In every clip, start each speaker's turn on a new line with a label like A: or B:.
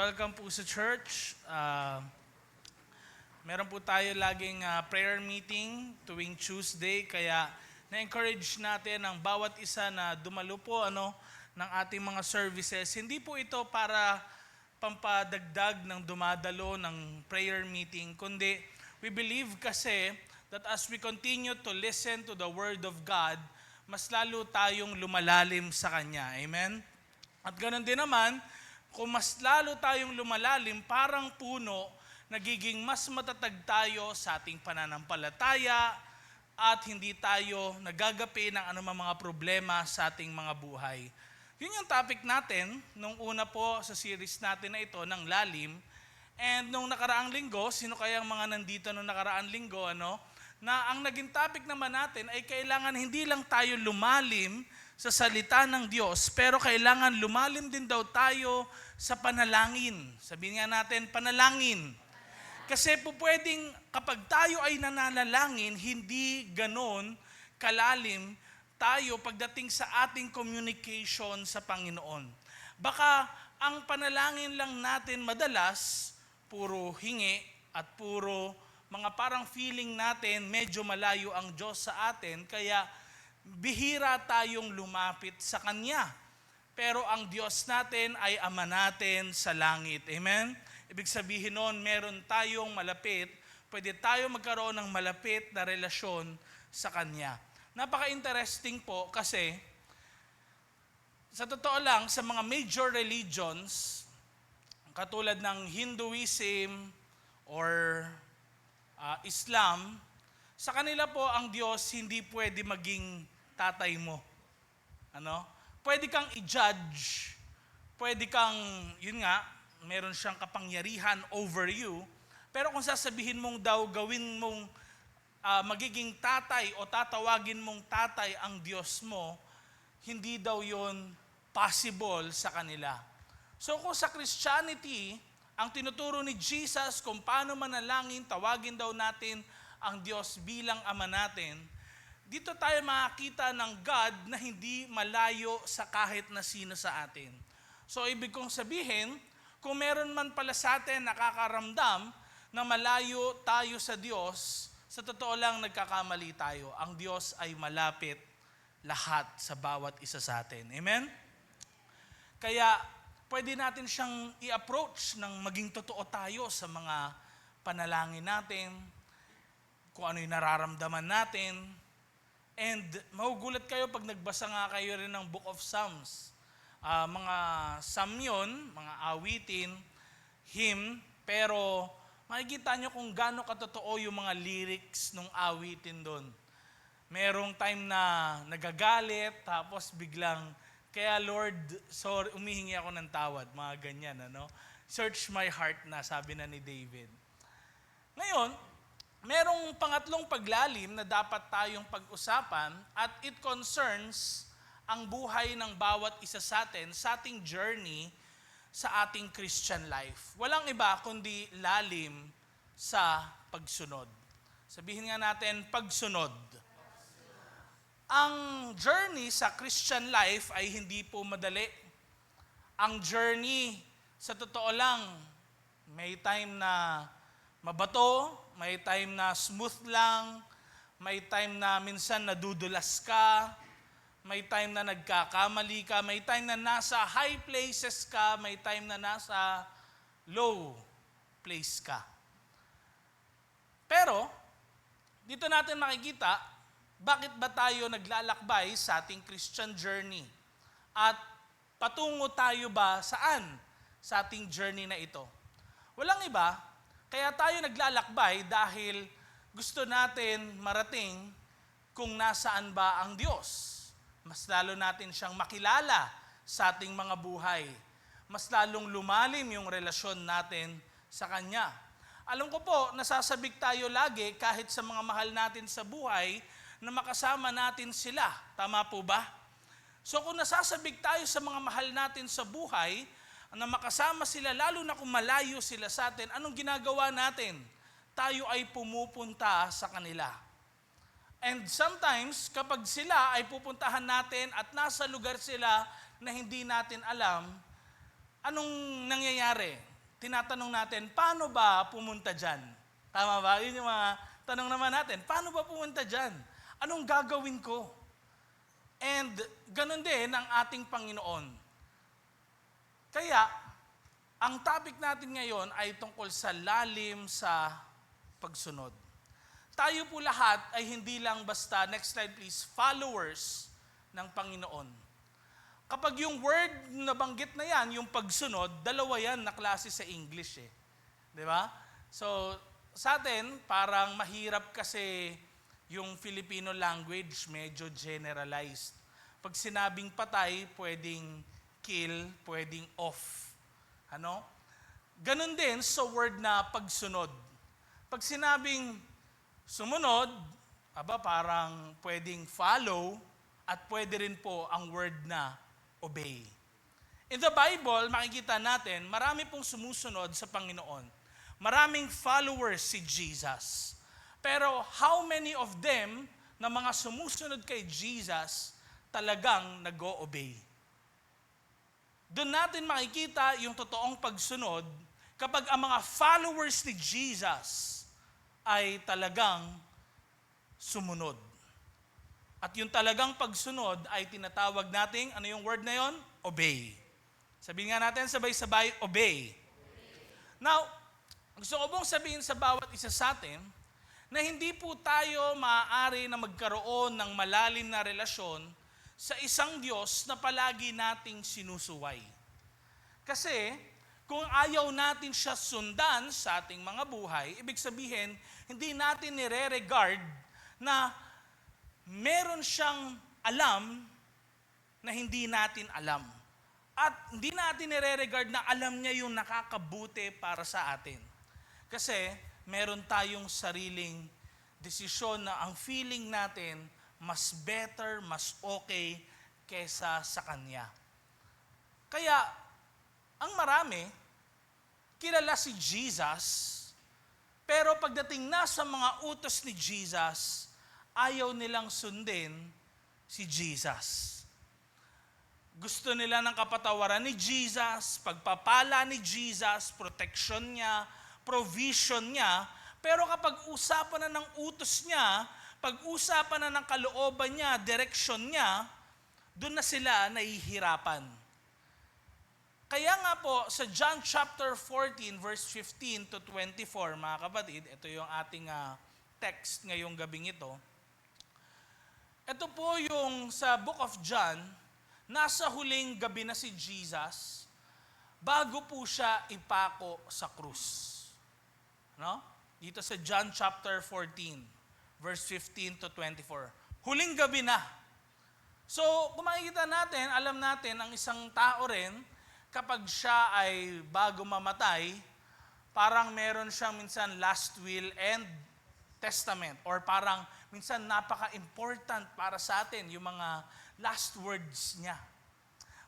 A: welcome po sa church. Meron po tayo laging prayer meeting tuwing Tuesday, kaya na-encourage natin ang bawat isa na dumalo po ng ating mga services. Hindi po ito para pampadagdag ng dumadalo ng prayer meeting, kundi we believe kasi that as we continue to listen to the Word of God, mas lalo tayong lumalalim sa Kanya. Amen? At ganoon din naman, kung mas lalo tayong lumalalim, parang puno, nagiging mas matatag tayo sa ating pananampalataya at hindi tayo nagagapi ng anumang mga problema sa ating mga buhay. Yun yung topic natin nung una po sa series natin na ito ng lalim. And nung nakaraang linggo, sino kayang mga nandito nung nakaraang linggo, na ang naging topic naman natin ay kailangan hindi lang tayo lumalim sa salita ng Diyos, pero kailangan lumalim din daw tayo sa panalangin. Sabihin nga natin, panalangin. Kasi po pwedeng kapag tayo ay nananalangin, hindi ganon kalalim tayo pagdating sa ating communication sa Panginoon. Baka ang panalangin lang natin madalas, puro hingi at puro mga parang feeling natin medyo malayo ang Diyos sa atin, kaya bihira tayong lumapit sa Kanya. Pero ang Diyos natin ay Ama natin sa langit. Amen? Ibig sabihin nun, meron tayong malapit, pwede tayo magkaroon ng malapit na relasyon sa Kanya. Napaka-interesting po kasi, sa totoo lang, sa mga major religions, katulad ng Hinduism or Islam, sa kanila po ang Diyos hindi pwede maging tatay mo. Pwede kang i-judge, pwede kang, yun nga, meron siyang kapangyarihan over you, pero kung sasabihin mong daw, gawin mong magiging tatay o tatawagin mong tatay ang Diyos mo, hindi daw yun possible sa kanila. So kung sa Christianity, ang tinuturo ni Jesus kung paano manalangin, tawagin daw natin ang Diyos bilang Ama natin, dito tayo makakita ng God na hindi malayo sa kahit na sino sa atin. So ibig kong sabihin, kung meron man pala sa atin nakakaramdam na malayo tayo sa Diyos, sa totoo lang nagkakamali tayo. Ang Diyos ay malapit lahat sa bawat isa sa atin. Amen? Kaya pwede natin siyang i-approach ng maging totoo tayo sa mga panalangin natin, kung ano yung nararamdaman natin. And mahugulat kayo pag nagbasa nga kayo rin ng Book of Psalms. Mga psalm yun, mga awitin, hymn, pero makikita nyo kung gaano katotoo yung mga lyrics ng awitin doon. Merong time na nagagalit, tapos biglang, kaya Lord, sorry, umihingi ako ng tawad, mga ganyan, Search my heart na, sabi na ni David. Ngayon, merong pangatlong paglalim na dapat tayong pag-usapan at it concerns ang buhay ng bawat isa sa atin sa ating journey sa ating Christian life. Walang iba kundi lalim sa pagsunod. Sabihin nga natin, pagsunod. Ang journey sa Christian life ay hindi po madali. Ang journey, sa totoo lang, may time na mabato, may time na smooth lang, may time na minsan nadudulas ka, may time na nagkakamali ka, may time na nasa high places ka, may time na nasa low place ka. Pero, dito natin makikita, bakit ba tayo naglalakbay sa ating Christian journey? At patungo tayo ba saan sa ating journey na ito? Walang iba, kaya tayo naglalakbay dahil gusto natin marating kung nasaan ba ang Diyos. Mas lalo natin siyang makilala sa ating mga buhay. Mas lalong lumalim yung relasyon natin sa Kanya. Alam ko po, nasasabik tayo lagi kahit sa mga mahal natin sa buhay na makasama natin sila. Tama po ba? So kung nasasabik tayo sa mga mahal natin sa buhay, na makasama sila, lalo na kung malayo sila sa atin, anong ginagawa natin? Tayo ay pumupunta sa kanila. And sometimes, kapag sila ay pupuntahan natin at nasa lugar sila na hindi natin alam, anong nangyayari? tinatanong natin, paano ba pumunta dyan? Tama ba? Yun yung mga tanong naman natin, paano ba pumunta dyan? Anong gagawin ko? And ganun din ang ating Panginoon. Kaya, ang topic natin ngayon ay tungkol sa lalim sa pagsunod. Tayo po lahat ay hindi lang basta, next slide please, followers ng Panginoon. Kapag yung word na banggit na yan, yung pagsunod, dalawa yan na klase sa English eh. Di ba? So, sa atin, parang mahirap kasi yung Filipino language, medyo generalized. Pag sinabing patay, pwedeng kill, pwedeng off. Ano? Ganon din sa word na pagsunod. Pag sinabing sumunod, parang pwedeng follow at pwede rin po ang word na obey. In the Bible, makikita natin, marami pong sumusunod sa Panginoon. Maraming followers si Jesus. Pero how many of them na mga sumusunod kay Jesus talagang nag-o-obey? Doon natin makikita yung totoong pagsunod kapag ang mga followers ni Jesus ay talagang sumunod. At yung talagang pagsunod ay tinatawag nating, ano yung word na yon? Obey. Sabihin nga natin sabay-sabay, obey. Now, gusto ko pong sabihin sa bawat isa sa atin na hindi po tayo maaari na magkaroon ng malalim na relasyon sa isang Diyos na palagi nating sinusuway. Kasi kung ayaw natin siya sundan sa ating mga buhay, ibig sabihin, hindi natin nire-regard na meron siyang alam na hindi natin alam. At hindi natin nire-regard na alam niya yung nakakabuti para sa atin. Kasi meron tayong sariling desisyon na ang feeling natin mas better, mas okay kesa sa Kanya. Kaya, ang marami, kilala si Jesus, pero pagdating na sa mga utos ni Jesus, ayaw nilang sundin si Jesus. Gusto nila ng kapatawaran ni Jesus, pagpapala ni Jesus, protection niya, provision niya, pero kapag usapan na ng utos niya, pag-usapan na ng kalooban niya, direksyon niya, doon na sila nahihirapan. Kaya nga po, sa John chapter 14, verse 15 to 24, mga kapatid, ito yung ating text ngayong gabing ito. Ito po yung sa book of John, nasa huling gabi na si Jesus, bago po siya ipako sa krus. No? Dito sa John chapter 14, verse 15 to 24. Huling gabi na. So, kung makikita natin, alam natin, ang isang tao rin, kapag siya ay bago mamatay, parang meron siyang minsan last will and testament. Or parang minsan napaka-important para sa atin yung mga last words niya.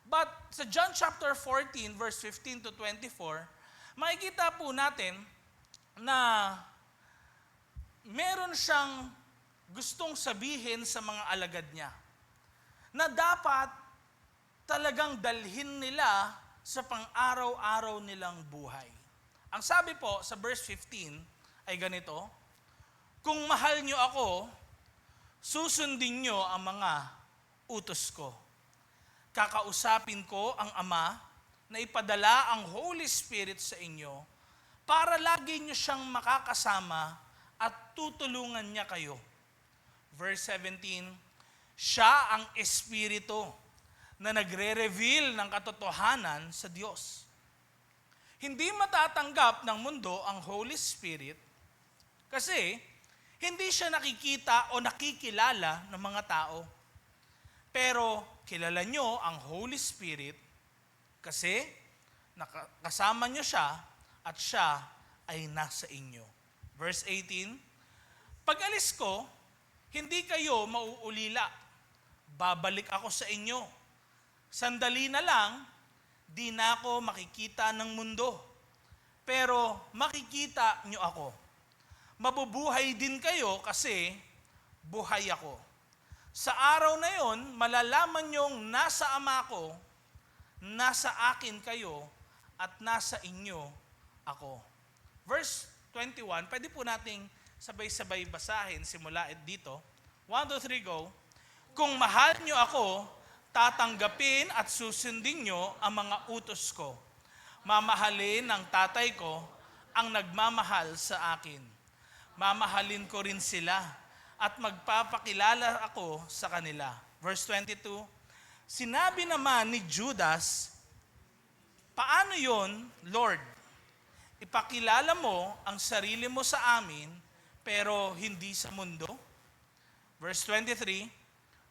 A: But sa John chapter 14, verse 15 to 24, makikita po natin na meron siyang gustong sabihin sa mga alagad niya na dapat talagang dalhin nila sa pang-araw-araw nilang buhay. Ang sabi po sa verse 15 ay ganito, kung mahal niyo ako, susundin niyo ang mga utos ko. Kakausapin ko ang Ama na ipadala ang Holy Spirit sa inyo para lagi niyo siyang makakasama at tutulungan niya kayo. Verse 17, siya ang Espiritu na nagre-reveal ng katotohanan sa Diyos. Hindi matatanggap ng mundo ang Holy Spirit kasi hindi siya nakikita o nakikilala ng mga tao. Pero kilala nyo ang Holy Spirit kasi kasama nyo siya at siya ay nasa inyo. Verse 18, pag alis ko, hindi kayo mauulila. Babalik ako sa inyo. Sandali na lang, di na ako makikita ng mundo. Pero makikita nyo ako. Mabubuhay din kayo kasi buhay ako. Sa araw na yon, malalaman nyong nasa Ama ko, nasa akin kayo, at nasa inyo ako. Verse 21, pwede po nating sabay-sabay basahin simula dito. 1, 2, 3, go. Kung mahal nyo ako, tatanggapin at susundin nyo ang mga utos ko. Mamahalin ng tatay ko ang nagmamahal sa akin. Mamahalin ko rin sila at magpapakilala ako sa kanila. Verse 22, sinabi naman ni Judas, paano yon, Lord? Ipakilala mo ang sarili mo sa amin, pero hindi sa mundo? Verse 23,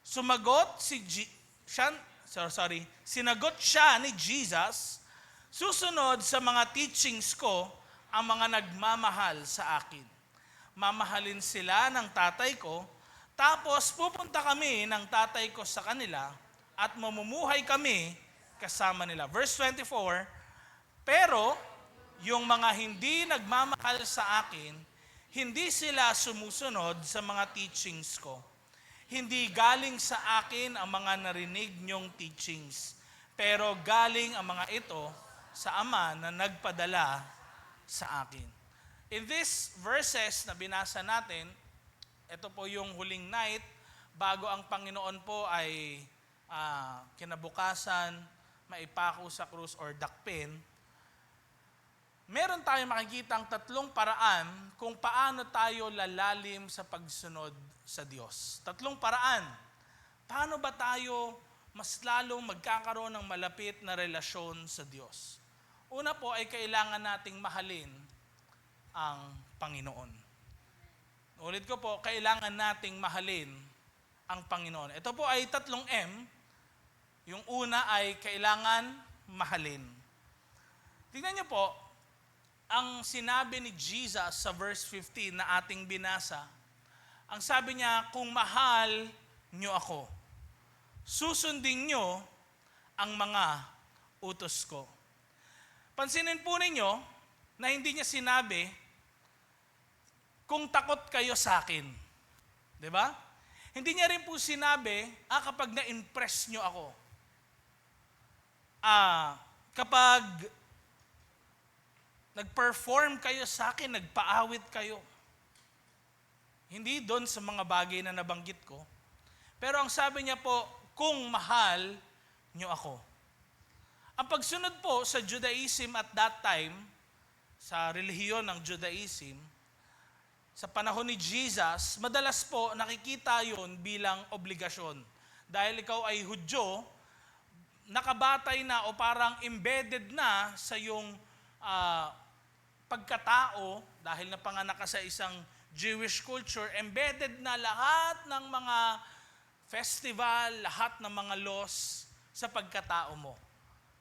A: sinagot siya ni Jesus, susunod sa mga teachings ko ang mga nagmamahal sa akin. Mamahalin sila ng tatay ko, tapos pupunta kami ng tatay ko sa kanila at mamumuhay kami kasama nila. Verse 24, pero yung mga hindi nagmamahal sa akin, hindi sila sumusunod sa mga teachings ko. Hindi galing sa akin ang mga narinig niyong teachings, pero galing ang mga ito sa Ama na nagpadala sa akin. In these verses na binasa natin, ito po yung huling night bago ang Panginoon po ay kinabukasan, maipako sa krus or dakpin. Meron tayong makikitang tatlong paraan kung paano tayo lalalim sa pagsunod sa Diyos. Tatlong paraan. Paano ba tayo mas lalong magkakaroon ng malapit na relasyon sa Diyos? Una po ay kailangan nating mahalin ang Panginoon. Ulit ko po, kailangan nating mahalin ang Panginoon. Ito po ay tatlong M. Yung una ay kailangan mahalin. Tingnan niyo po, ang sinabi ni Jesus sa verse 15 na ating binasa, ang sabi niya, kung mahal niyo ako, susundin niyo ang mga utos ko. Pansinin po ninyo na hindi niya sinabi, kung takot kayo sa akin. Diba? Hindi niya rin po sinabi, kapag na-impress niyo ako. Kapag nag-perform kayo sa akin, nagpaawit kayo. Hindi doon sa mga bagay na nabanggit ko. Pero ang sabi niya po, kung mahal niyo ako. Ang pagsunod po sa Judaism at that time, sa relihiyon ng Judaism, sa panahon ni Jesus, madalas po nakikita yon bilang obligasyon. Dahil ikaw ay Hudyo, nakabatay na o parang embedded na sa iyong pagkatao, dahil napanganak ka sa isang Jewish culture, embedded na lahat ng mga festival, lahat ng mga laws sa pagkatao mo.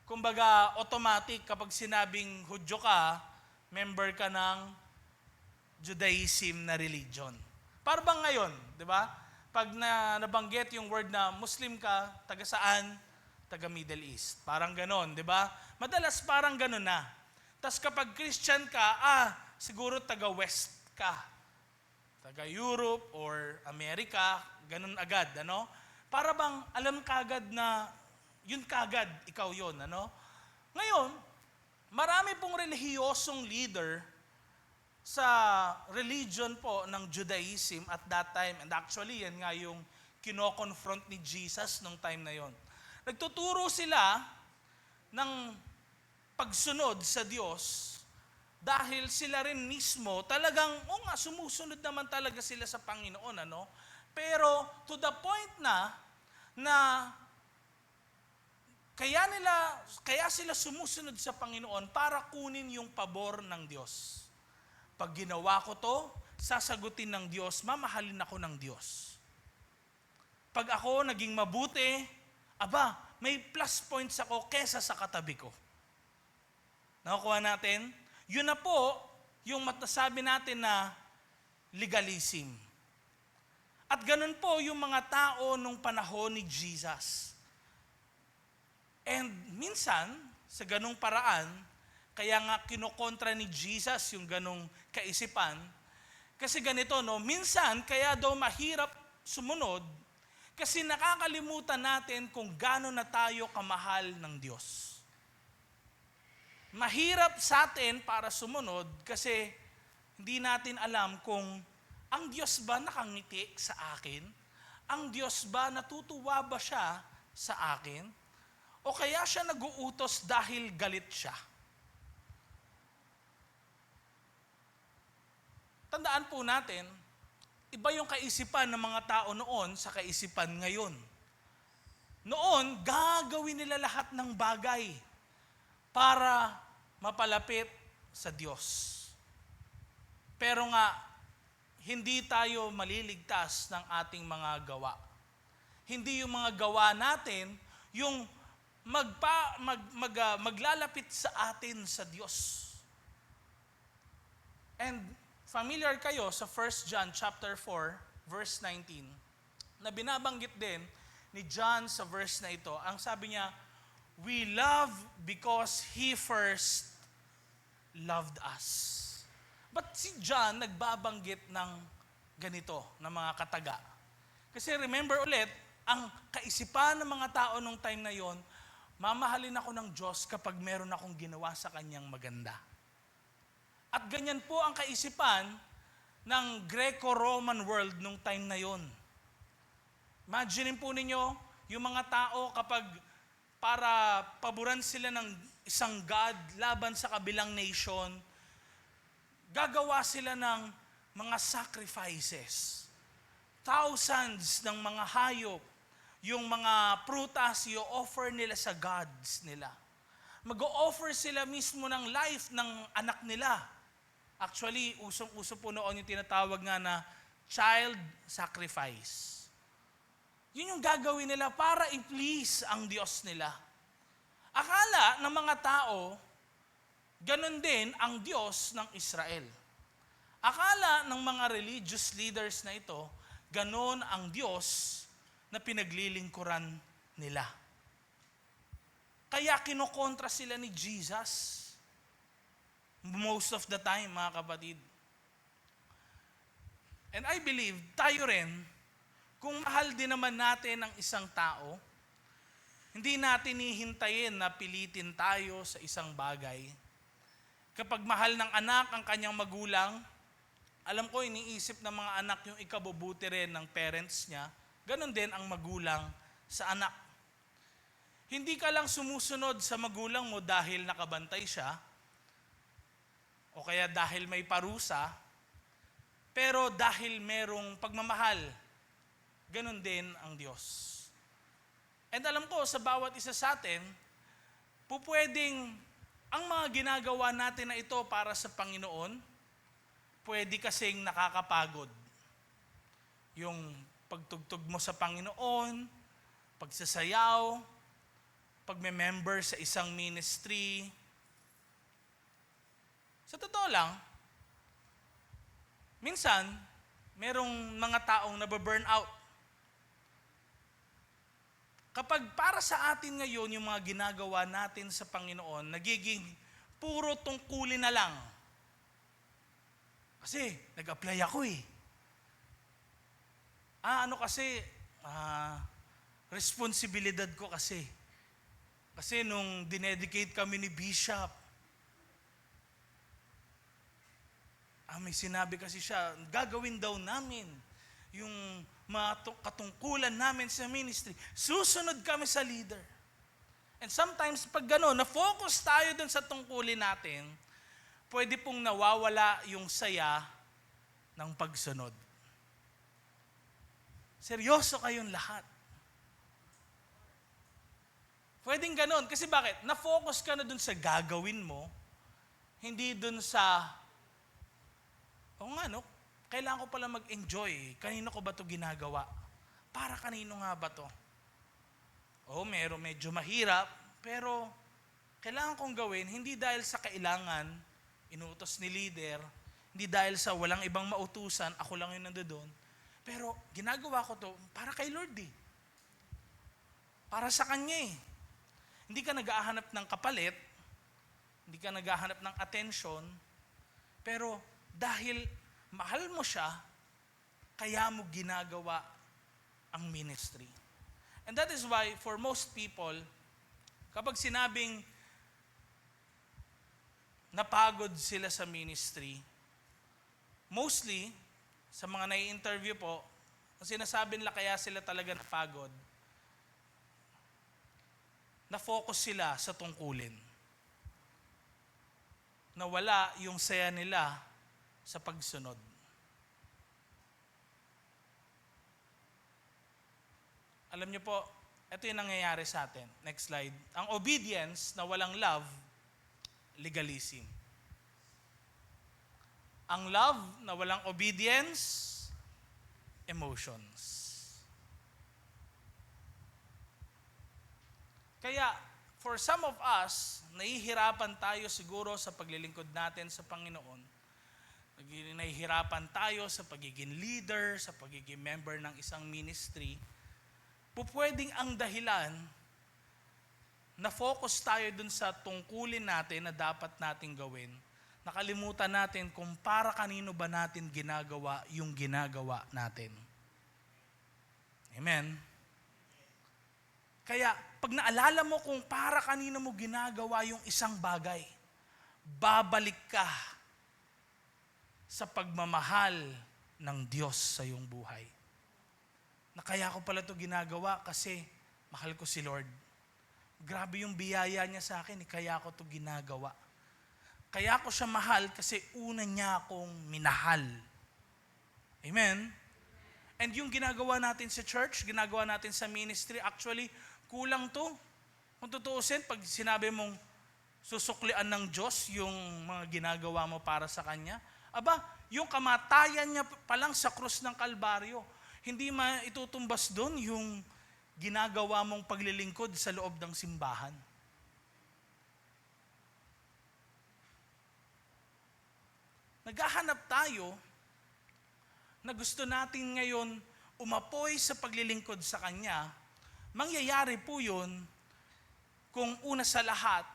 A: Kumbaga, automatic kapag sinabing Hudyo ka, member ka ng Judaism na religion. Para bang ngayon, di ba? Pag nabanggit yung word na Muslim ka, taga saan? Taga Middle East. Parang ganon, di ba? Madalas parang ganon na. Tas kapag Christian ka, siguro taga West ka. Taga Europe or Amerika, ganun agad, ano? Para bang alam kagad na yun kagad, ikaw yun, ano? Ngayon, marami pong relihiyosong leader sa religion po ng Judaism at that time, and actually yan nga yung kino-confront ni Jesus nung time na yon. Nagtuturo sila ng pagsunod sa Diyos dahil sila rin mismo talagang, sumusunod naman talaga sila sa Panginoon, ano? Pero to the point na kaya sila sumusunod sa Panginoon para kunin yung pabor ng Diyos. Pag ginawa ko to, sasagutin ng Diyos, mamahalin ako ng Diyos. Pag ako naging mabuti, may plus points ako kesa sa katabi ko. Nakukuha natin? Yun na po yung matasabi natin na legalism. At ganun po yung mga tao nung panahon ni Jesus. And minsan, sa ganung paraan, kaya nga kinokontra ni Jesus yung ganung kaisipan. Kasi ganito, minsan kaya daw mahirap sumunod kasi nakakalimutan natin kung gaano na tayo kamahal ng Diyos. mahirap sa atin para sumunod kasi hindi natin alam kung ang Diyos ba nakangiti sa akin? Ang Diyos ba natutuwa ba siya sa akin? O kaya siya nag-uutos dahil galit siya? Tandaan po natin, iba yung kaisipan ng mga tao noon sa kaisipan ngayon. Noon, gagawin nila lahat ng bagay para mapalapit sa Diyos. Pero nga, hindi tayo maliligtas ng ating mga gawa. Hindi yung mga gawa natin yung maglalapit sa atin sa Diyos. And familiar kayo sa 1 John chapter 4, verse 19, na binabanggit din ni John sa verse na ito. Ang sabi niya, we love because He first loved us. But si John nagbabanggit ng ganito, ng mga kataga. Kasi remember ulit, ang kaisipan ng mga tao nung time na yon, mamahalin ako ng Diyos kapag meron akong ginawa sa Kanyang maganda. At ganyan po ang kaisipan ng Greco-Roman world nung time na yon. Imagine po ninyo, yung mga tao kapag para paboran sila ng isang God laban sa kabilang nation, gagawa sila ng mga sacrifices. Thousands ng mga hayop, yung mga prutas, i-offer nila sa gods nila. Mag-o-offer sila mismo ng life ng anak nila. Actually, usong-uso po noon yung tinatawag nga na child sacrifice. Yun yung gagawin nila para i-please ang Diyos nila. Akala ng mga tao, ganun din ang Diyos ng Israel. Akala ng mga religious leaders na ito, ganun ang Diyos na pinaglilingkuran nila. Kaya kinokontra sila ni Jesus. Most of the time, mga kapatid. And I believe, tayo rin, kung mahal din naman natin ang isang tao, hindi natin hihintayin na pilitin tayo sa isang bagay. Kapag mahal ng anak ang kanyang magulang, alam ko iniisip ng mga anak yung ikabubuti rin ng parents niya, ganon din ang magulang sa anak. Hindi ka lang sumusunod sa magulang mo dahil nakabantay siya, o kaya dahil may parusa, pero dahil merong pagmamahal, ganon din ang Diyos. And alam ko, sa bawat isa sa atin, pupwedeng ang mga ginagawa natin na ito para sa Panginoon, pwede kasing nakakapagod. Yung pagtugtog mo sa Panginoon, pagsasayaw, pagme-member sa isang ministry. Sa totoo lang, minsan, merong mga taong nababurn out. Kapag para sa atin ngayon yung mga ginagawa natin sa Panginoon, nagiging puro tungkulin na lang. Kasi nag-apply ako eh. Responsibilidad ko kasi. Kasi nung dinedicate kami ni Bishop, may sinabi kasi siya, gagawin daw namin yung mga katungkulan namin sa ministry. Susunod kami sa leader. And sometimes pag gano'n, na-focus tayo dun sa tungkulin natin, pwede pong nawawala yung saya ng pagsunod. Seryoso kayong lahat. Pwedeng gano'n. Kasi bakit? Na-focus ka na dun sa gagawin mo, hindi dun sa, kailangan ko pala mag-enjoy. Kanino ko ba ito ginagawa? Para kanino nga ba ito? Medyo mahirap, pero kailangan kong gawin, hindi dahil sa kailangan, inuutos ni leader, hindi dahil sa walang ibang mautusan, ako lang yung nandoon. Pero ginagawa ko to para kay Lord eh. Para sa Kanya eh. Hindi ka nag-ahanap ng kapalit, hindi ka nag-ahanap ng attention, pero dahil mahal mo siya, kaya mo ginagawa ang ministry. And that is why for most people, kapag sinabing napagod sila sa ministry. Mostly, sa mga nai-interview po, ang sinasabi nila kaya sila talaga napagod, na-focus sila sa tungkulin. Nawala yung saya nila sa pagsunod. Alam niyo po, ito yung nangyayari sa atin. Next slide. Ang obedience na walang love, legalism. Ang love na walang obedience, emotions. Kaya, for some of us, nahihirapan tayo siguro sa paglilingkod natin sa Panginoon. Nahihirapan tayo sa pagiging leader, sa pagiging member ng isang ministry. Pupwedeng ang dahilan na focus tayo dun sa tungkulin natin na dapat nating gawin. Nakalimutan natin kung para kanino ba natin ginagawa yung ginagawa natin. Amen? Kaya, pag naalala mo kung para kanino mo ginagawa yung isang bagay, babalik ka sa pagmamahal ng Diyos sa iyong buhay. Na kaya ko pala ito ginagawa kasi mahal ko si Lord. Grabe yung biyaya niya sa akin, kaya ko ito ginagawa. Kaya ko siya mahal kasi una niya akong minahal. Amen? And yung ginagawa natin sa church, ginagawa natin sa ministry, actually, kulang to. Kung tutuusin, pag sinabi mong susuklian ng Diyos yung mga ginagawa mo para sa Kanya, yung kamatayan niya pa lang sa krus ng Kalbaryo, hindi maitutumbas doon yung ginagawa mong paglilingkod sa loob ng simbahan. Naghahanap tayo na gusto natin ngayon umapoy sa paglilingkod sa Kanya. Mangyayari po yun kung una sa lahat,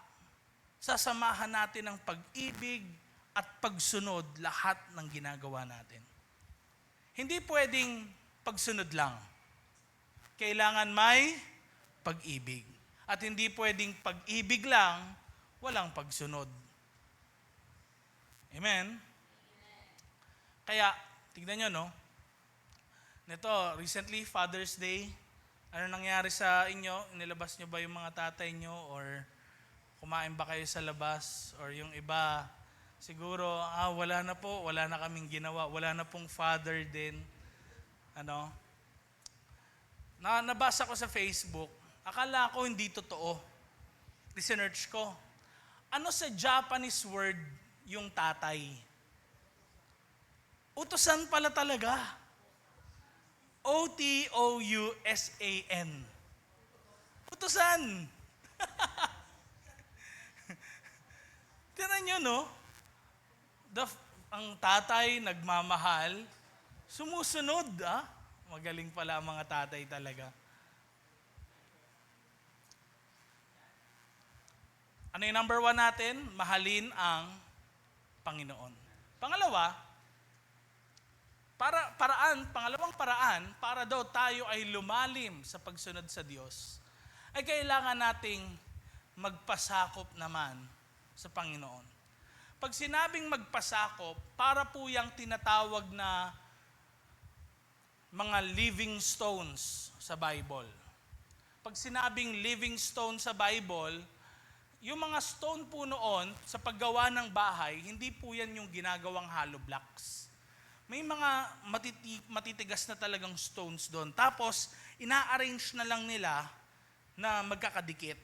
A: sasamahan natin ng pag-ibig at pagsunod lahat ng ginagawa natin. Hindi pwedeng pagsunod lang. Kailangan may pag-ibig. At hindi pwedeng pag-ibig lang, walang pagsunod. Amen? Kaya, tignan nyo, no? Nito, recently, Father's Day, ano nangyari sa inyo? Inilabas nyo ba yung mga tatay nyo? Or kumain ba kayo sa labas? Or yung iba, siguro, wala na po, wala na kaming ginawa, wala na pong father din. Nabasa ko sa Facebook, akala ko hindi totoo. Research ko. Ano sa Japanese word yung tatay? Utusan pala talaga. O-T-O-U-S-A-N. Utusan. Tingnan nyo, no? Ang tatay nagmamahal, sumusunod, Magaling pala ang mga tatay talaga. Ano yung number 1 natin? Mahalin ang Panginoon. Pangalawa, pangalawang paraan para daw tayo ay lumalim sa pagsunod sa Diyos, ay kailangan nating magpasakop naman sa Panginoon. Pag sinabing magpasakop, para po yung tinatawag na mga living stones sa Bible. Pag sinabing living stone sa Bible, yung mga stone po noon sa paggawa ng bahay, hindi po yan yung ginagawang hollow blocks. May mga matitigas na talagang stones doon. Tapos, ina-arrange na lang nila na magkakadikit.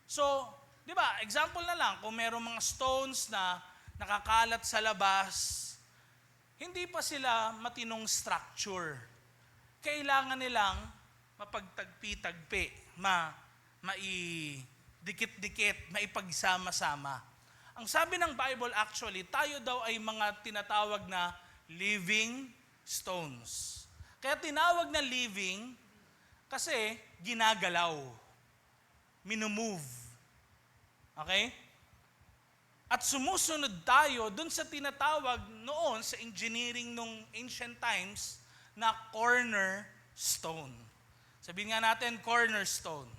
A: So, di ba, example na lang, kung merong mga stones na nakakalat sa labas, hindi pa sila matinong structure. Kailangan nilang mapagtagpi-tagpi, maidikit-dikit, maipagsama-sama. Ang sabi ng Bible actually, tayo daw ay mga tinatawag na living stones. Kaya tinawag na living kasi ginagalaw, minumove. Okay? At sumusunod tayo dun sa tinatawag noon sa engineering nung ancient times na cornerstone. Sabihin nga natin, cornerstone.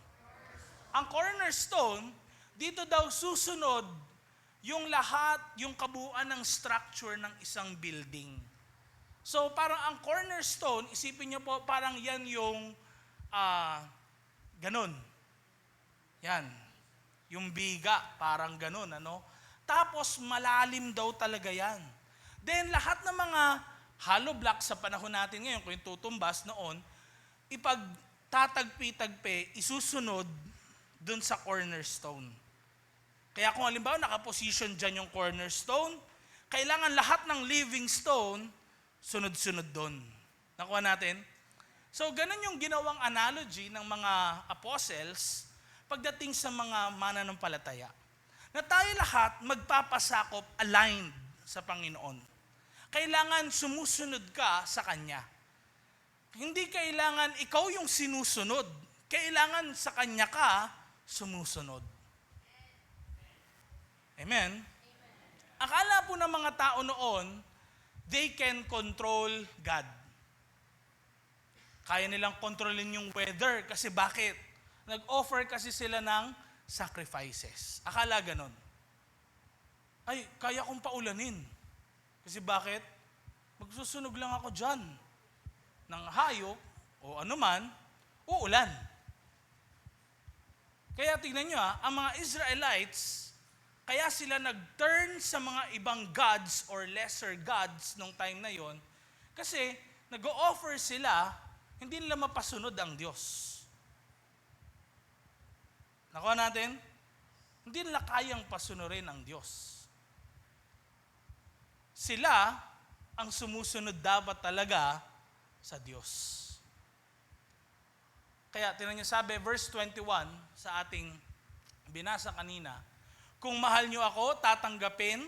A: Ang cornerstone, dito daw susunod yung lahat, yung kabuuan ng structure ng isang building. So parang ang cornerstone, isipin niyo po, parang yan yung ganun. Yan. Yung biga, parang ganun, ano? Tapos malalim daw talaga yan. Then lahat ng mga hollow blocks sa panahon natin ngayon, kung yung tutumbas noon, ipagtatagpi-tagpi, isusunod dun sa cornerstone. Kaya kung halimbawa nakaposition dyan yung cornerstone, kailangan lahat ng living stone, sunod-sunod dun. Nakuha natin? So, ganun yung ginawang analogy ng mga apostles pagdating sa mga mananampalataya. Na tayo lahat magpapasakop aligned sa Panginoon. Kailangan sumusunod ka sa Kanya. Hindi kailangan ikaw yung sinusunod. Kailangan sa Kanya ka sumusunod. Amen? Akala po ng mga tao noon, they can control God. Kaya nilang kontrolin yung weather kasi bakit? Nag-offer kasi sila ng sacrifices. Akala ganon. Ay, kaya kong paulanin. Kasi bakit? Magsusunog lang ako dyan ng hayop o anuman, uulan. Kaya tingnan nyo ang mga Israelites, kaya sila nag-turn sa mga ibang gods or lesser gods nung time na yon kasi nag-o-offer sila, hindi nila mapasunod ang Diyos. Nakuha natin? Hindi nila kayang pasunurin ang Diyos. Sila ang sumusunod dapat talaga sa Diyos. Kaya tingnan niyo sabi, verse 21 sa ating binasa kanina, kung mahal niyo ako, tatanggapin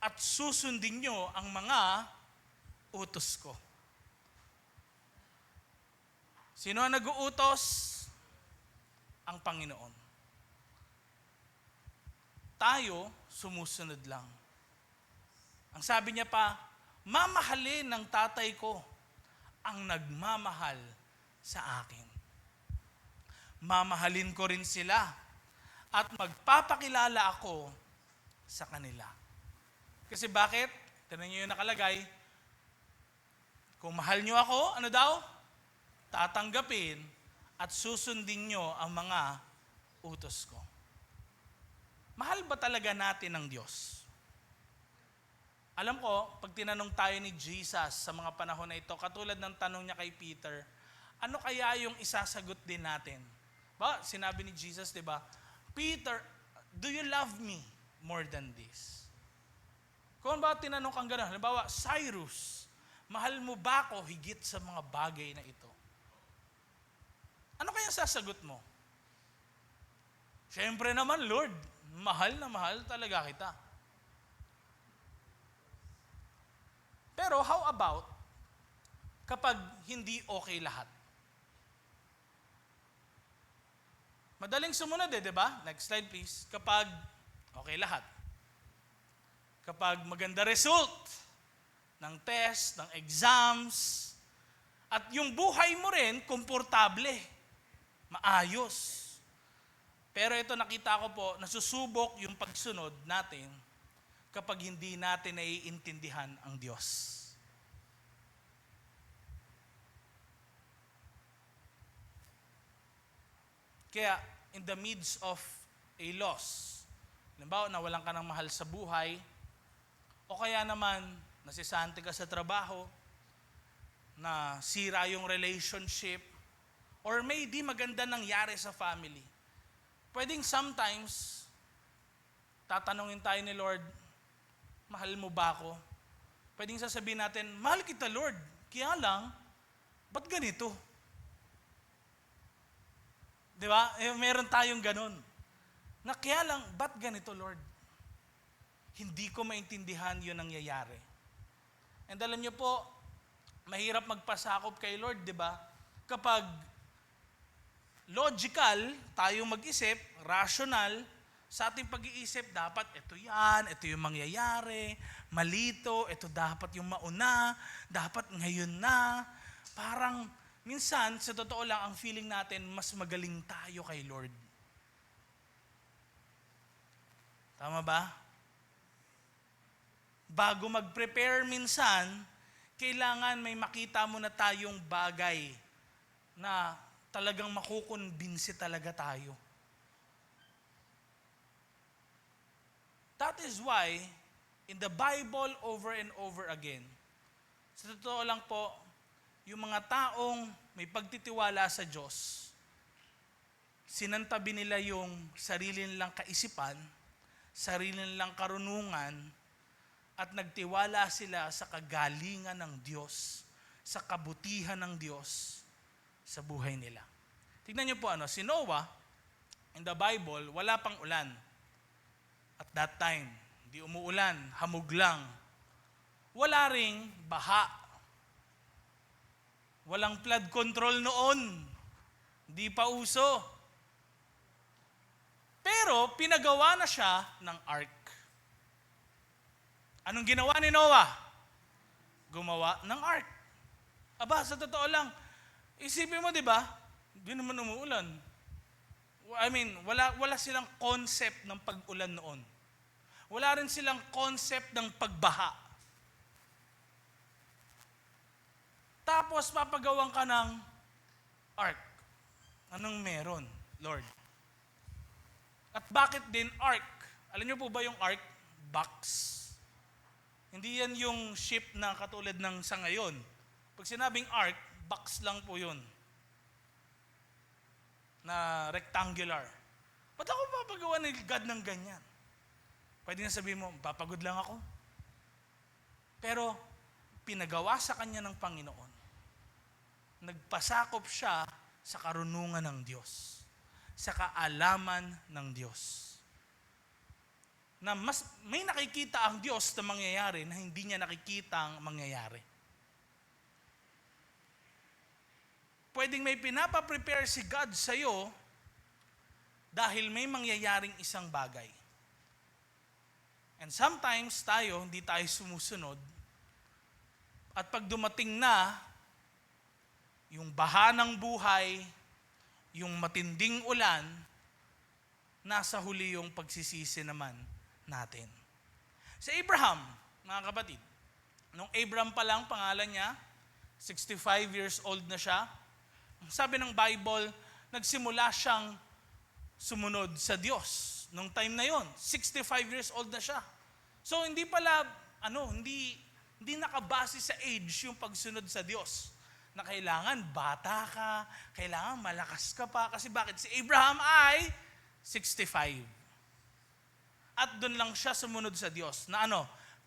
A: at susundin niyo ang mga utos ko. Sino ang nag-uutos? Ang Panginoon. Tayo, sumusunod lang. Ang sabi niya pa, mamahalin ng tatay ko ang nagmamahal sa akin. Mamahalin ko rin sila at magpapakilala ako sa kanila. Kasi bakit? Tignan niyo yung nakalagay. Kung mahal niyo ako, ano daw? Tatanggapin at susundin niyo ang mga utos ko. Mahal ba talaga natin ang Diyos? Alam ko, pag tinanong tayo ni Jesus sa mga panahon na ito, katulad ng tanong niya kay Peter, ano kaya yung isasagot din natin? Ba, sinabi ni Jesus, di ba? Peter, do you love me more than this? Kung ba tinanong kang gano'n, halimbawa, Cyrus, mahal mo ba ako higit sa mga bagay na ito? Ano kaya sasagot mo? Siyempre naman, Lord, mahal na mahal talaga kita. Pero how about kapag hindi okay lahat? Madaling sumunod di ba? Next slide please. Kapag okay lahat. Kapag maganda result ng test, ng exams, at yung buhay mo rin, komportable, maayos. Pero ito nakita ko po, nasusubok yung pagsunod natin kapag hindi natin naiintindihan ang Diyos. Kaya, in the midst of a loss, halimbawa, nawalan ka ng mahal sa buhay, o kaya naman, nasisante ka sa trabaho, na sira yung relationship, or may di maganda nangyari sa family. Pwedeng sometimes, tatanungin tayo ni Lord, mahal mo ba ako? Pwedeng sasabihin natin, mahal kita Lord, kaya lang, ba't ganito? Di ba? Meron tayong ganun. Na kaya lang, ba't ganito Lord? Hindi ko maintindihan yun nangyayari. And alam niyo po, mahirap magpasakop kay Lord, di ba? Kapag logical, tayo mag-isip, rational, sa ating pag-iisip, dapat ito yan, ito yung mangyayari, malito, ito dapat yung mauna, dapat ngayon na. Parang, minsan, sa totoo lang, ang feeling natin, mas magaling tayo kay Lord. Tama ba? bago mag-prepare minsan, kailangan may makita mo na tayong bagay na talagang makukumbinsi talaga tayo. That is why, in the Bible over and over again, sa totoo lang po, yung mga taong may pagtitiwala sa Diyos, sinantabi nila yung sarili nilang kaisipan, sarili nilang karunungan, at nagtiwala sila sa kagalingan ng Diyos, sa kabutihan ng Diyos sa buhay nila. Tignan niyo po si Noah, in the Bible, wala pang ulan. At that time, hindi umuulan, hamog lang. Wala ring baha. Walang flood control noon. Hindi pa uso. Pero pinagawa na siya ng ark. Anong ginawa ni Noah? Gumawa ng ark. Aba, sa totoo lang, isipin mo, di ba? Hindi naman umuulan. I mean, wala silang concept ng pag-ulan noon. Wala rin silang concept ng pagbaha. Tapos, papagawan ka ng ark. Anong meron, Lord? At bakit din ark? Alam niyo po ba yung ark? Box. Hindi yan yung ship na katulad ng sa ngayon. Pag sinabing ark, box lang po yun. Na rectangular. Ba't ako papagawa ni God ng ganyan? Pwede na sabihin mo, papagod lang ako. Pero, pinagawa sa kanya ng Panginoon. Nagpasakop siya sa karunungan ng Diyos. Sa kaalaman ng Diyos. Na may nakikita ang Diyos na mangyayari na hindi niya nakikita ang mangyayari. Pwedeng may pinapaprepare si God sa iyo dahil may mangyayaring isang bagay. And sometimes hindi tayo sumusunod. At pag dumating na, yung baha ng buhay, yung matinding ulan, nasa huli yung pagsisisi naman natin. Si Abraham, mga kapatid, nung Abraham pa lang, pangalan niya, 65 years old na siya. Sabi ng Bible, nagsimula siyang sumunod sa Diyos. Nung time na yon, 65 years old na siya. So hindi pala, hindi nakabase sa age yung pagsunod sa Diyos. Na kailangan bata ka, kailangan malakas ka pa. Kasi bakit? Si Abraham ay 65. At doon lang siya sumunod sa Diyos. Na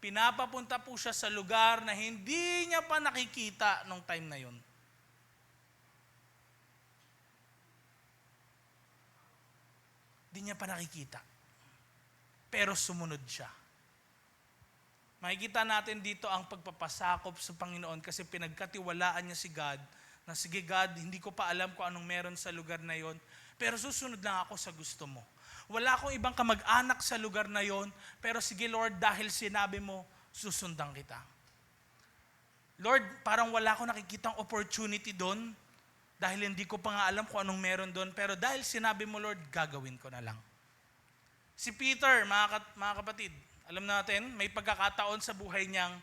A: pinapapunta po siya sa lugar na hindi niya pa nakikita nung time na yon. Hindi niya pa nakikita. Pero sumunod siya. Makikita natin dito ang pagpapasakop sa Panginoon kasi pinagkatiwalaan niya si God na sige God, hindi ko pa alam kung anong meron sa lugar na yon, pero susunod lang ako sa gusto mo. Wala akong ibang kamag-anak sa lugar na yon, pero sige Lord, dahil sinabi mo, susundan kita. Lord, parang wala akong nakikitang opportunity doon dahil hindi ko pa nga alam kung anong meron doon, pero dahil sinabi mo Lord, gagawin ko na lang. Si Peter, mga kapatid, alam natin, may pagkakataon sa buhay niyang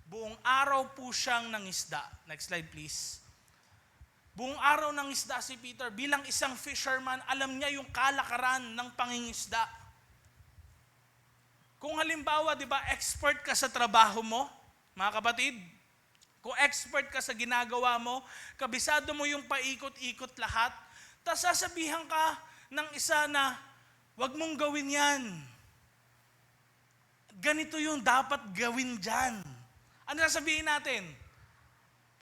A: buong araw po siyang nangisda. Next slide please. Buong araw nangisda si Peter. Bilang isang fisherman, alam niya yung kalakaran ng pangingisda. Kung halimbawa, di ba, expert ka sa trabaho mo, mga kapatid, kung expert ka sa ginagawa mo, kabisado mo yung paikot-ikot lahat, tapos sasabihan ka ng isa na, wag mong gawin yan. Ganito yung dapat gawin dyan. Ano sasabihin natin?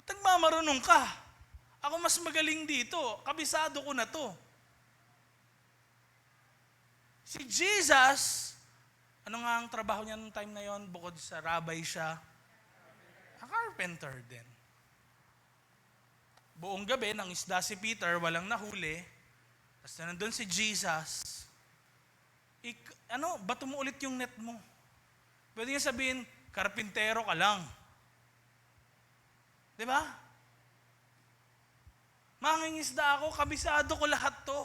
A: Nagmamarunong ka. Ako mas magaling dito. Kabisado ko na to. Si Jesus, ano nga ang trabaho niya nung time na yon? Bukod sa rabbi siya, a carpenter din. Buong gabi, nangisda si Peter, walang nahuli. Tapos nandun si Jesus. Bato mo ulit yung net mo. Pwede niya sabihin, karpintero ka lang. Di ba? Mangingisda ako, kabisado ko lahat to.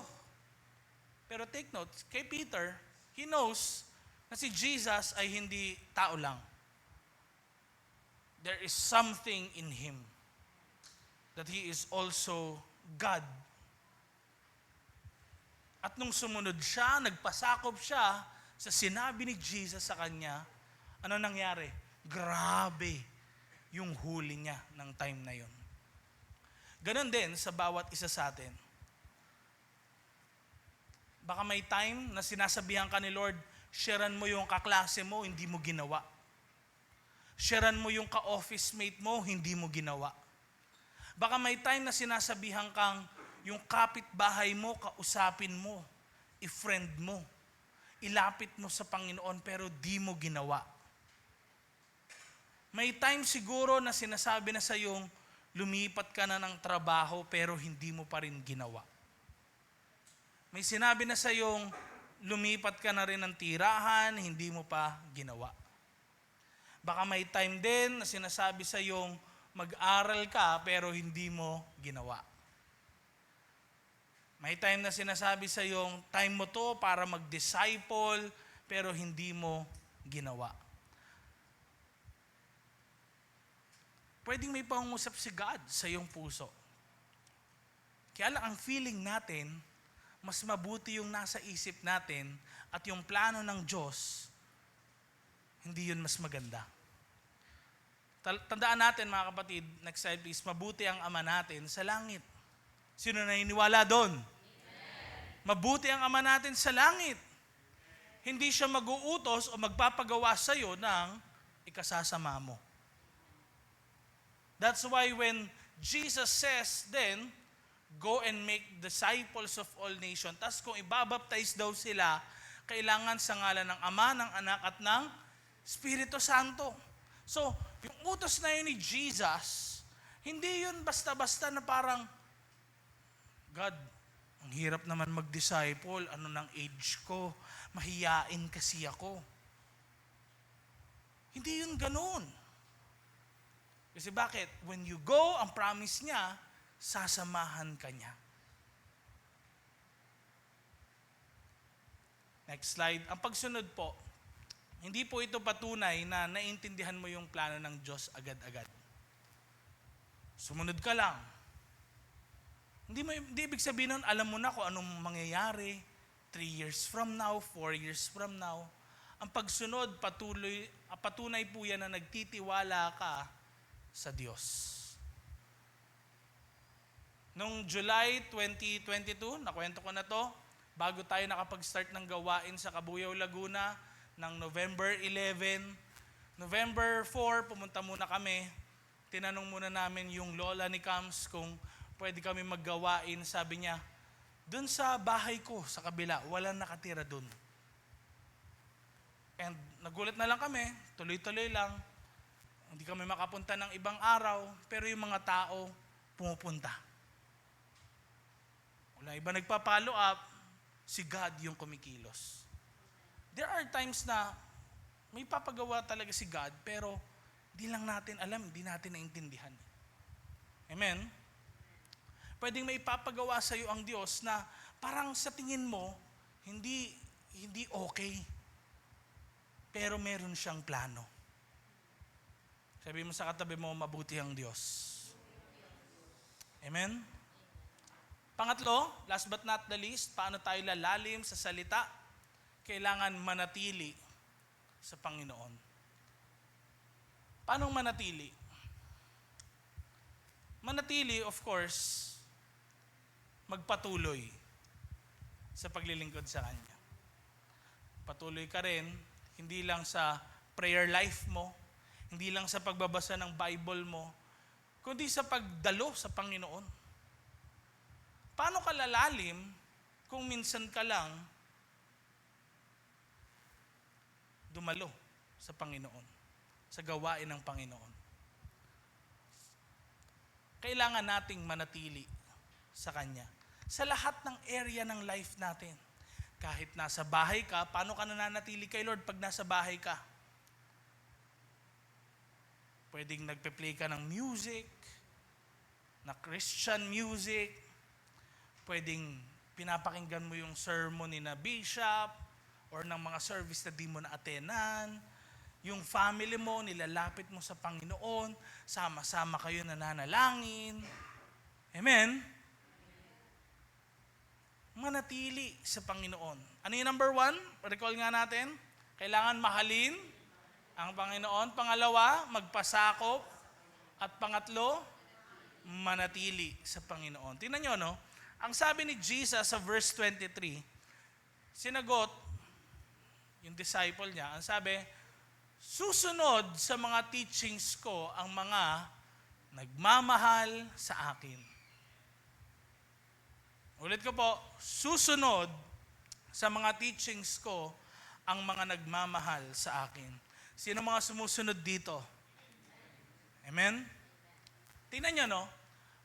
A: Pero take note, kay Peter, he knows na si Jesus ay hindi tao lang. there is something in him. That he is also God. At nung sumunod siya, nagpasakop siya sa sinabi ni Jesus sa kanya, ano nangyari? Grabe yung huli niya ng time na yon. Ganon din sa bawat isa sa atin. Baka may time na sinasabihan ka ni Lord, sharean mo yung kaklase mo, hindi mo ginawa. Sharean mo yung ka-office mate mo, hindi mo ginawa. Baka may time na sinasabihan kang yung kapitbahay mo, kausapin mo, i-friend mo, ilapit mo sa Panginoon pero di mo ginawa. May time siguro na sinasabi na sa yung lumipat ka na ng trabaho pero hindi mo pa rin ginawa. May sinabi na sa yung lumipat ka na rin ng tirahan, hindi mo pa ginawa. Baka may time din na sinasabi sa yung mag-aral ka pero hindi mo ginawa. May time na sinasabi sa yung time mo to para mag-disciple pero hindi mo ginawa. Pwedeng may pangungusap si God sa iyong puso. Kaya lang ang feeling natin, mas mabuti yung nasa isip natin at yung plano ng Diyos, hindi yun mas maganda. Tandaan natin mga kapatid, next slide please, mabuti ang Ama natin sa langit. Sino naniniwala doon? Mabuti ang Ama natin sa langit. Hindi siya mag-uutos o magpapagawa sa iyo ng ikasasama mo. That's why when Jesus says then, go and make disciples of all nations. Tapos kung ibabaptize daw sila, kailangan sa ngalan ng Ama, ng Anak at ng Espiritu Santo. So, yung utos na yun ni Jesus, hindi yun basta-basta na parang, God, ang hirap naman mag-disciple, ano ng age ko, mahiyain kasi ako. Hindi yun ganun. Kasi bakit? When you go, ang promise niya, sasamahan ka niya. Next slide. Ang pagsunod po, hindi po ito patunay na naintindihan mo yung plano ng Diyos agad-agad. Sumunod ka lang. Hindi ibig sabihin nun, alam mo na kung anong mangyayari 3 years from now, 4 years from now. Ang pagsunod, patunay po yan na nagtitiwala ka sa Diyos. Noong July 2022, nakwento ko na to, bago tayo nakapag-start ng gawain sa Cabuyao, Laguna, ng November 11, November 4, pumunta muna kami. Tinanong muna namin yung lola ni Cams kung pwede kami maggawain. Sabi niya, dun sa bahay ko, sa kabila, walang nakatira dun. And nagulat na lang kami, tuloy-tuloy lang. Hindi kami makapunta ng ibang araw, pero yung mga tao pumupunta. Wala iba nagpa-follow up, si God yung kumikilos. There are times na may papagawa talaga si God, pero di lang natin alam, di natin naintindihan. Amen? Pwedeng may papagawa sa iyo ang Diyos na parang sa tingin mo, hindi okay. Pero meron siyang plano. Sabi mo sa katabi mo, mabuti ang Diyos. Amen? Pangatlo, last but not the least, paano tayo lalalim sa salita? Kailangan manatili sa Panginoon. Paano manatili? Manatili, of course, magpatuloy sa paglilingkod sa Kanya. Patuloy ka rin, hindi lang sa prayer life mo, hindi lang sa pagbabasa ng Bible mo, kundi sa pagdalo sa Panginoon. Paano ka lalalim kung minsan ka lang dumalo sa Panginoon, sa gawain ng Panginoon? Kailangan nating manatili sa Kanya. Sa lahat ng area ng life natin. Kahit nasa bahay ka, paano ka nananatili kay Lord pag nasa bahay ka? Pwedeng nagpe-play ka ng music, na Christian music. Pwedeng pinapakinggan mo yung sermon ni na bishop or ng mga service na di mo na-attenan. yung family mo, nilalapit mo sa Panginoon, sama-sama kayo nananalangin. Amen? Manatili sa Panginoon. Ano yung number 1? Recall nga natin. Kailangan mahalin ang Panginoon. Pangalawa, magpasakop. At pangatlo, manatili sa Panginoon. Tingnan nyo, no? Ang sabi ni Jesus sa verse 23, sinagot yung disciple niya, ang sabi, susunod sa mga teachings ko ang mga nagmamahal sa akin. Ulit ko po, susunod sa mga teachings ko ang mga nagmamahal sa akin. Sino mga sumusunod dito? Amen? Tingnan nyo, no?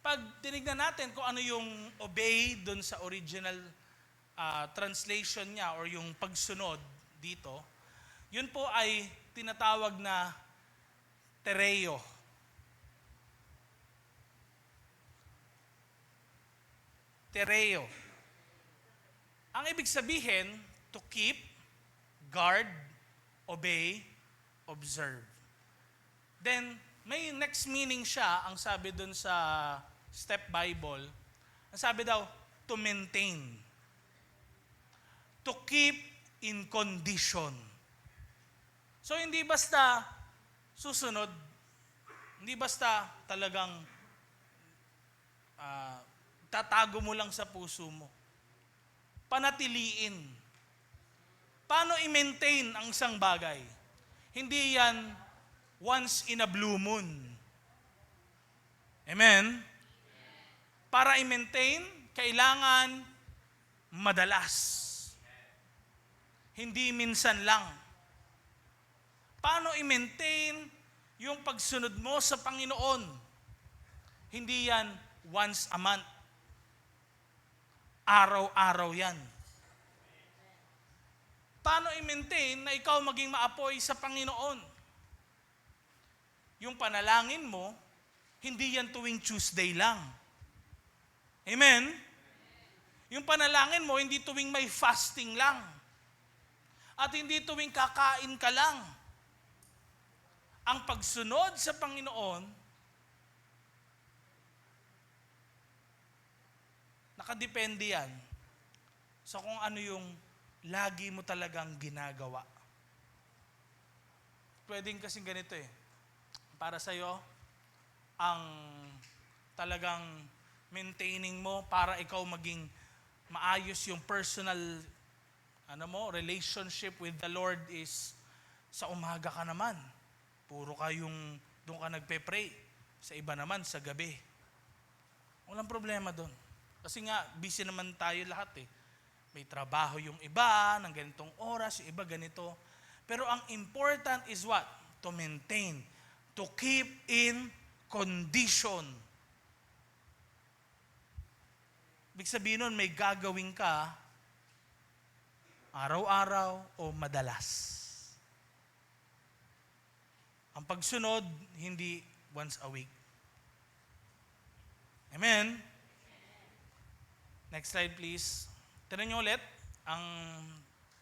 A: Pag tinignan natin kung ano yung obey dun sa original translation niya or yung pagsunod dito, yun po ay tinatawag na tereo. Tereo. Ang ibig sabihin, to keep, guard, obey, observe. Then, may next meaning siya, ang sabi dun sa Step Bible, ang sabi daw, to maintain. To keep in condition. So, hindi basta susunod, hindi basta talagang tatago mo lang sa puso mo. Panatiliin. Paano i-maintain ang isang bagay? Hindi yan once in a blue moon. Amen? Para i-maintain, kailangan madalas. Hindi minsan lang. Paano i-maintain yung pagsunod mo sa Panginoon? Hindi yan once a month. Araw-araw yan. Paano i-maintain na ikaw maging maapoy sa Panginoon? Yung panalangin mo, hindi yan tuwing Tuesday lang. Amen? Yung panalangin mo, hindi tuwing may fasting lang. At hindi tuwing kakain ka lang. Ang pagsunod sa Panginoon, nakadepende yan sa kung ano yung lagi mo talagang ginagawa. Pwedeng kasing ganito eh. Para sa'yo, ang talagang maintaining mo para ikaw maging maayos yung personal relationship with the Lord is sa umaga ka naman. Puro ka yung doon ka nagpe-pray. Sa iba naman, sa gabi. Walang problema doon. Kasi nga, busy naman tayo lahat eh. May trabaho yung iba, ng ganitong oras, yung iba ganito. Pero ang important is what? To maintain. To keep in condition. Ibig sabihin nun, may gagawin ka araw-araw o madalas. Ang pagsunod, hindi once a week. Amen? Next slide please. Tignan niyo ulit ang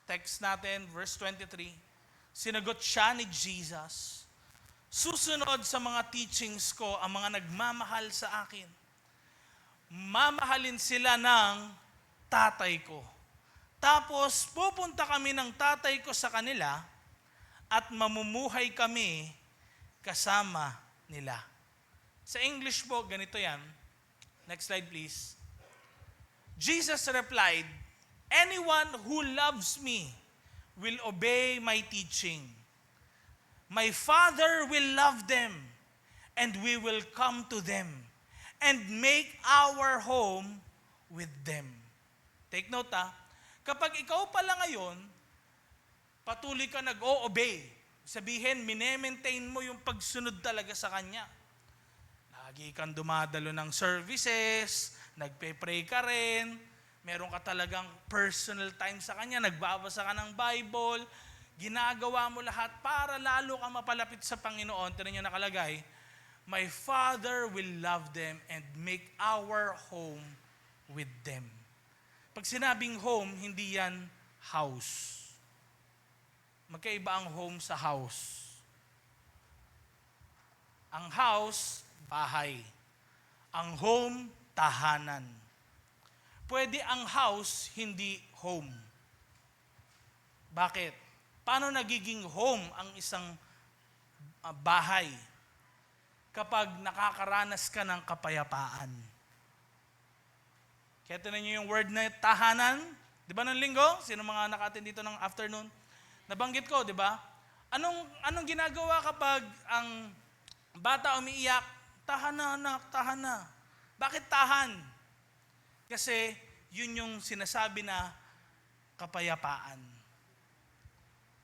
A: text natin, verse 23. Sinagot siya ni Jesus, susunod sa mga teachings ko ang mga nagmamahal sa akin. Mamahalin sila ng tatay ko. Tapos pupunta kami ng tatay ko sa kanila at mamumuhay kami kasama nila. Sa English po, ganito yan. Next slide please. Jesus replied, anyone who loves me will obey my teaching. My Father will love them, and we will come to them and make our home with them. Take note kapag ikaw pala ngayon, patuloy ka nag-o-obey. Sabihin, minemaintain mo yung pagsunod talaga sa Kanya. Lagi kang dumadalo ng services, nagpe-pray ka rin, meron ka talagang personal time sa Kanya, nagbabasa ka ng Bible, ginagawa mo lahat para lalo kang mapalapit sa Panginoon. Tignan niyo nakalagay, my Father will love them and make our home with them. Pag sinabing home, hindi yan house. Magkaiba ang home sa house. Ang house, bahay. Ang home, tahanan. Pwede ang house, hindi home. Bakit? Paano nagiging home ang isang bahay? Kapag nakakaranas ka ng kapayapaan. Kaya tinan niyo yung word na tahanan. Di ba ng linggo? Sino mga nakatin dito ng afternoon? Nabanggit ko, di ba? Anong ginagawa kapag ang bata umiiyak? Tahan na anak, tahan na. Bakit tahan? Kasi yun yung sinasabi na kapayapaan.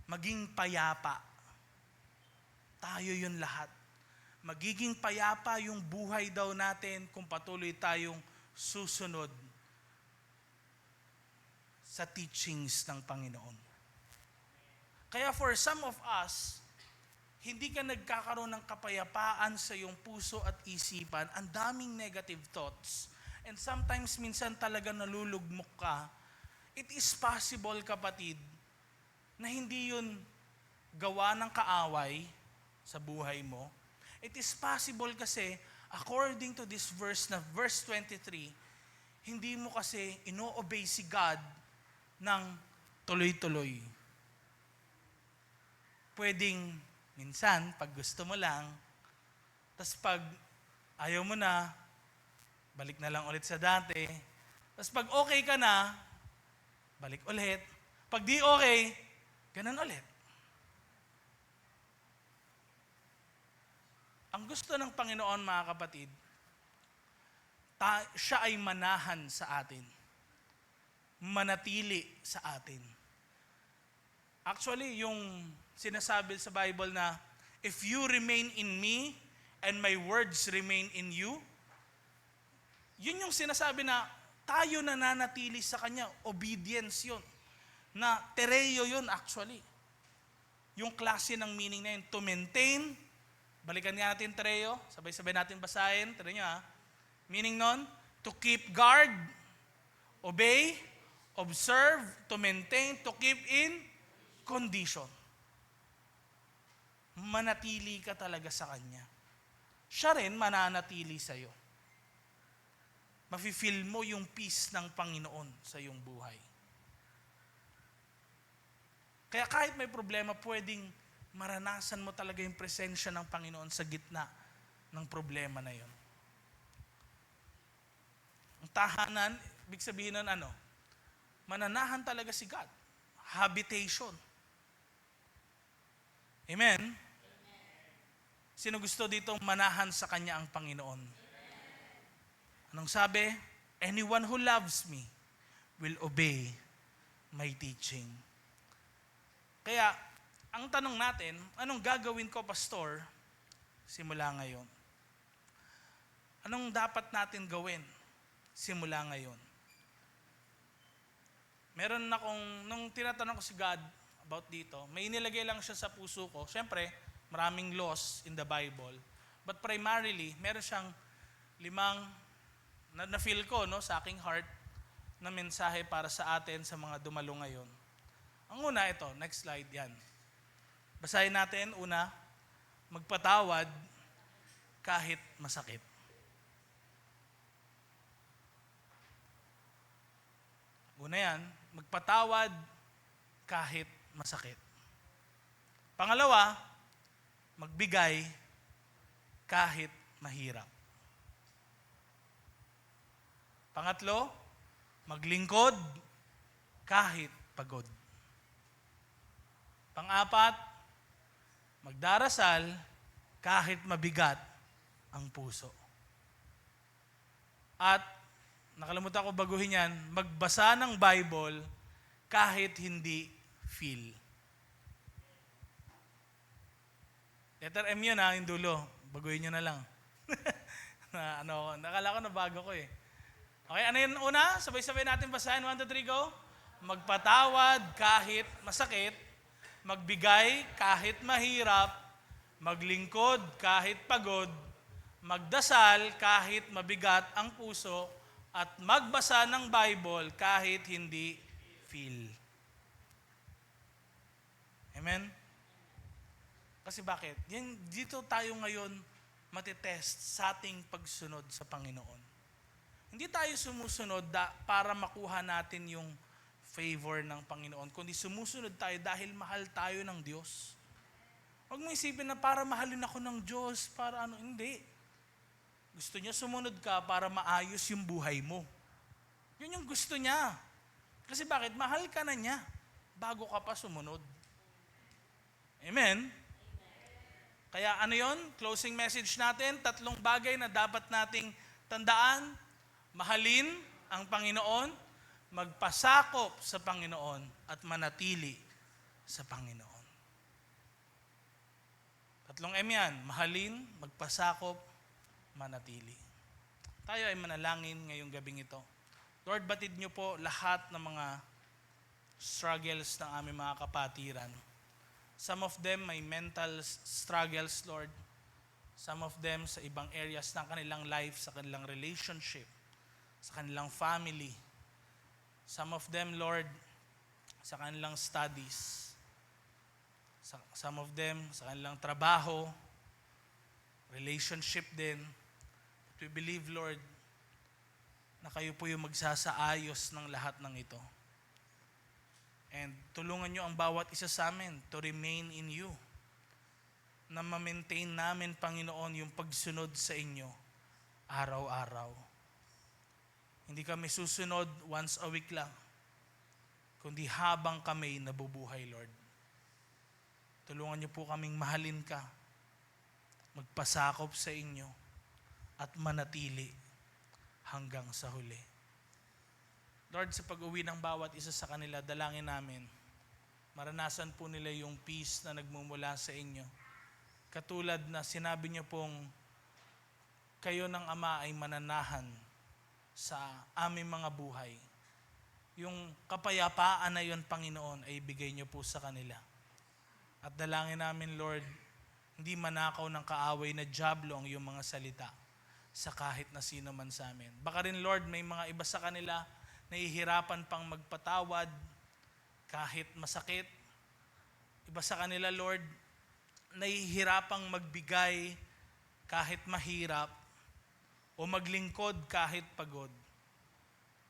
A: Maging payapa. Tayo yun lahat. Magiging payapa yung buhay daw natin kung patuloy tayong susunod sa teachings ng Panginoon. Kaya for some of us, hindi ka nagkakaroon ng kapayapaan sa iyong puso at isipan, ang daming negative thoughts, and sometimes minsan talaga nalulugmok ka, it is possible, kapatid, na hindi yun gawa ng kaaway sa buhay mo. It is possible kasi, according to this verse na verse 23, hindi mo kasi ino-obey si God ng tuloy-tuloy. Pwedeng minsan, pag gusto mo lang, tas pag ayaw mo na, balik na lang ulit sa dati. Tas pag okay ka na, balik ulit. Pag di okay, ganun ulit. Ang gusto ng Panginoon, mga kapatid, siya ay manahan sa atin. Manatili sa atin. Actually, yung sinasabi sa Bible na, if you remain in me and my words remain in you, yun yung sinasabi na tayo nananatili sa Kanya. Obedience yun. Na tereo yun actually. Yung klase ng meaning na yun, to maintain. Balikan nga natin tereo. Sabay-sabay natin basahin. Tara nyo ha. Meaning nun, to keep guard, obey, observe, to maintain, to keep in condition. Manatili ka talaga sa Kanya. Siya rin mananatili sa'yo. Mafe-feel mo yung peace ng Panginoon sa iyong buhay. Kaya kahit may problema, pwedeng maranasan mo talaga yung presensya ng Panginoon sa gitna ng problema na yun. Ang tahanan, ibig sabihin nun ano? Mananahan talaga si God. Habitation. Amen? Sino gusto dito manahan sa Kanya ang Panginoon? Anong sabi? Anyone who loves me will obey my teaching. Kaya, ang tanong natin, anong gagawin ko, pastor, simula ngayon? Anong dapat natin gawin simula ngayon? Meron akong, nung tinatanong ko si God about dito, may inilagay lang siya sa puso ko. Siyempre, maraming laws in the Bible. But primarily, meron siyang 5 na-feel ko sa aking heart na mensahe para sa atin sa mga dumalo ngayon. Ang una, ito, next slide, yan. Basahin natin, una, magpatawad kahit masakit. Una yan, magpatawad kahit masakit. Pangalawa, magbigay kahit mahirap. Pangatlo, maglingkod kahit pagod. Pang-apat, magdarasal kahit mabigat ang puso. At, nakalimutan ko baguhin yan, magbasa ng Bible kahit hindi feel. Letter M yun yung dulo. Baguhin nyo na lang. Nakala ko na bago ko eh. Okay, ano yun una? Sabay-sabay natin basahin. 1, 2, 3, go. Magpatawad kahit masakit, magbigay kahit mahirap, maglingkod kahit pagod, magdasal kahit mabigat ang puso, at magbasa ng Bible kahit hindi feel. Amen? Kasi bakit? Dito tayo ngayon matitest sa ating pagsunod sa Panginoon. Hindi tayo sumusunod para makuha natin yung favor ng Panginoon, kundi sumusunod tayo dahil mahal tayo ng Diyos. Huwag mo isipin na para mahalin ako ng Diyos, para ano, hindi. Gusto niya sumunod ka para maayos yung buhay mo. Yun yung gusto niya. Kasi bakit? Mahal ka na niya bago ka pa sumunod. Amen? Kaya ano yon? Closing message natin, 3 bagay na dapat nating tandaan. Mahalin ang Panginoon, magpasakop sa Panginoon, at manatili sa Panginoon. 3 M yan. Mahalin, magpasakop, manatili. Tayo ay manalangin ngayong gabing ito. Lord, batid niyo po lahat ng mga struggles ng aming mga kapatiran. Some of them may mental struggles, Lord. Some of them sa ibang areas ng kanilang life, sa kanilang relationship, sa kanilang family. Some of them, Lord, sa kanilang studies. Some of them sa kanilang trabaho, relationship din. But we believe, Lord, na kayo po yung magsasaayos ng lahat ng ito. And tulungan nyo ang bawat isa sa amin to remain in you. Na ma-maintain namin, Panginoon, yung pagsunod sa inyo araw-araw. Hindi kami susunod once a week lang, kundi habang kami nabubuhay, Lord. Tulungan niyo po kaming mahalin ka, magpasakop sa inyo, at manatili hanggang sa huli. Lord, sa pag-uwi ng bawat isa sa kanila, dalangin namin, maranasan po nila yung peace na nagmumula sa inyo. Katulad na sinabi niyo pong, kayo ng Ama ay mananahan sa aming mga buhay. Yung kapayapaan na yun, Panginoon, ay ibigay niyo po sa kanila. At dalangin namin, Lord, hindi manakaw ng kaaway na dyablo ang iyong mga salita sa kahit na sino man sa amin. Baka rin, Lord, may mga iba sa kanila nahihirapan pang magpatawad kahit masakit. Iba sa kanila, Lord, nahihirapang magbigay kahit mahirap o maglingkod kahit pagod.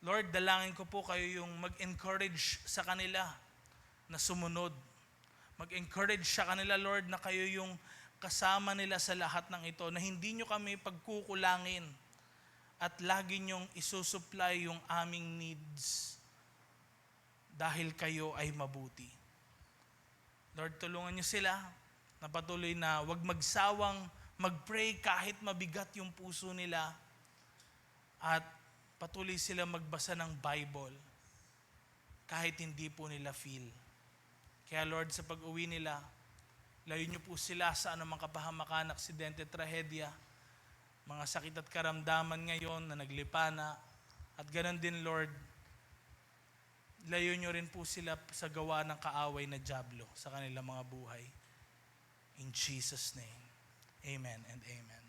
A: Lord, dalangin ko po kayo yung mag-encourage sa kanila na sumunod. Mag-encourage sa kanila, Lord, na kayo yung kasama nila sa lahat ng ito, na hindi nyo kami pagkukulangin at lagi nyong isusupply yung aming needs dahil kayo ay mabuti. Lord, tulungan nyo sila na patuloy na wag magsawang mag-pray kahit mabigat yung puso nila, at patuloy sila magbasa ng Bible kahit hindi po nila feel. Kaya Lord, sa pag-uwi nila, layo niyo po sila sa anumang kapahamakan, aksidente, trahedya, mga sakit at karamdaman ngayon na naglipana, at ganoon din, Lord, layo niyo rin po sila sa gawa ng kaaway na dyablo sa kanilang mga buhay. In Jesus' name. Amen and amen.